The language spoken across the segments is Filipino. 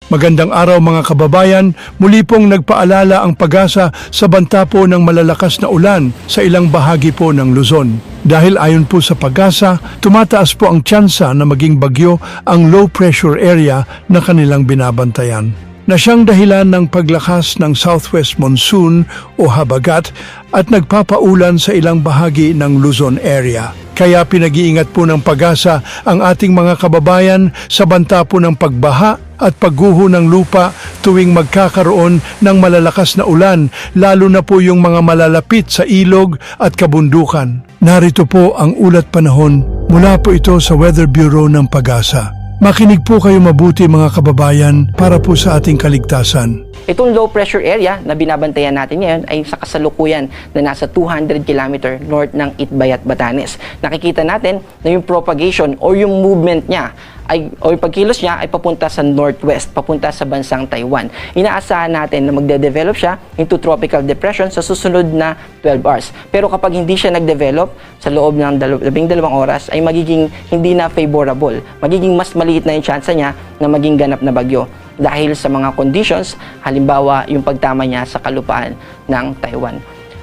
Magandang araw mga kababayan, muli pong nagpaalala ang Pag-asa sa banta po ng malalakas na ulan sa ilang bahagi po ng Luzon. Dahil ayon po sa Pag-asa, tumataas po ang tsansa na maging bagyo ang low pressure area na kanilang binabantayan, na siyang dahilan ng paglakas ng southwest monsoon o habagat at nagpapaulan sa ilang bahagi ng Luzon area. Kaya pinag-iingat po ng Pag-asa ang ating mga kababayan sa banta po ng pagbaha at pagguho ng lupa tuwing magkakaroon ng malalakas na ulan, lalo na po yung mga malalapit sa ilog at kabundukan. Narito po ang ulat panahon mula po ito sa Weather Bureau ng Pag-asa. Makinig po kayo mabuti mga kababayan para po sa ating kaligtasan. Itong low pressure area na binabantayan natin ngayon ay sa kasalukuyan na nasa 200 km north ng Itbayat, Batanes. Nakikita natin na yung propagation o yung movement niya o yung pagkilos niya ay papunta sa northwest, papunta sa bansang Taiwan. Inaasahan natin na magde-develop siya into tropical depression sa susunod na 12 hours. Pero kapag hindi siya nag-develop sa loob ng 12 oras ay magiging hindi na favorable. Magiging mas maliit na yung chance niya na maging ganap na bagyo dahil sa mga conditions, halimbawa yung pagtama niya sa kalupaan ng Taiwan.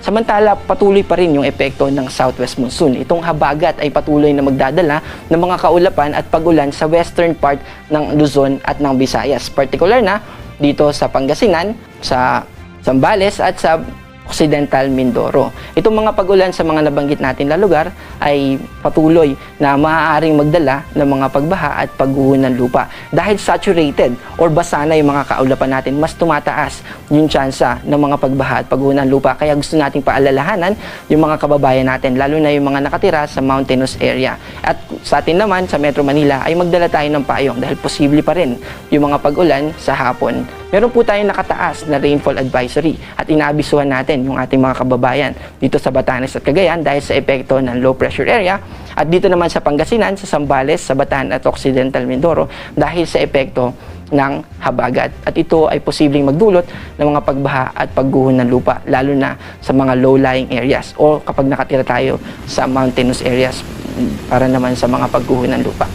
Samantala, patuloy pa rin yung epekto ng southwest monsoon. Itong habagat ay patuloy na magdadala ng mga kaulapan at pag-ulan sa western part ng Luzon at ng Visayas. Particular na dito sa Pangasinan, sa Zambales at sa Occidental Mindoro. Itong mga pag-ulan sa mga nabanggit natin na lugar ay patuloy na maaaring magdala ng mga pagbaha at pagguho ng lupa. Dahil saturated or basa na yung mga kaulapan natin, mas tumataas yung tsansa ng mga pagbaha at pagguho ng lupa. Kaya gusto nating paalalahanan yung mga kababayan natin, lalo na yung mga nakatira sa mountainous area. At sa atin naman, sa Metro Manila, ay magdala tayo ng payong dahil posible pa rin yung mga pag-ulan sa hapon. Meron po tayong nakataas na rainfall advisory at inaabisuhan natin yung ating mga kababayan dito sa Batanes at Cagayan dahil sa epekto ng low pressure area at dito naman sa Pangasinan, sa Zambales, sa Bataan at Occidental Mindoro dahil sa epekto ng habagat. At ito ay posibleng magdulot ng mga pagbaha at pagguho ng lupa lalo na sa mga low-lying areas o kapag nakatira tayo sa mountainous areas para naman sa mga pagguho ng lupa.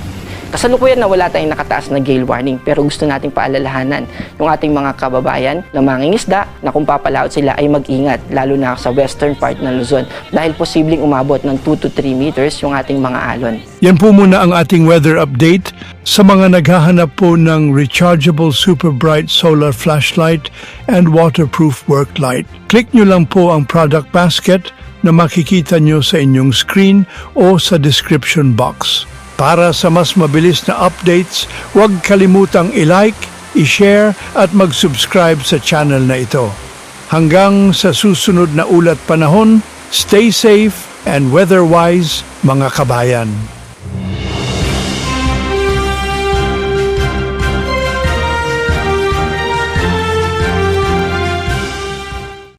Kasalukuyan na wala tayong nakataas na gale warning pero gusto nating paalalahanan yung ating mga kababayan na mangingisda na kung papalaot sila ay mag-ingat lalo na sa western part ng Luzon dahil posibleng umabot ng 2 to 3 meters yung ating mga alon. Yan po muna ang ating weather update sa mga naghahanap po ng rechargeable super bright solar flashlight and waterproof work light. Click nyo lang po ang product basket na makikita nyo sa inyong screen o sa description box. Para sa mas mabilis na updates, huwag kalimutang i-like, i-share at mag-subscribe sa channel na ito. Hanggang sa susunod na ulat panahon, stay safe and weather-wise mga kabayan.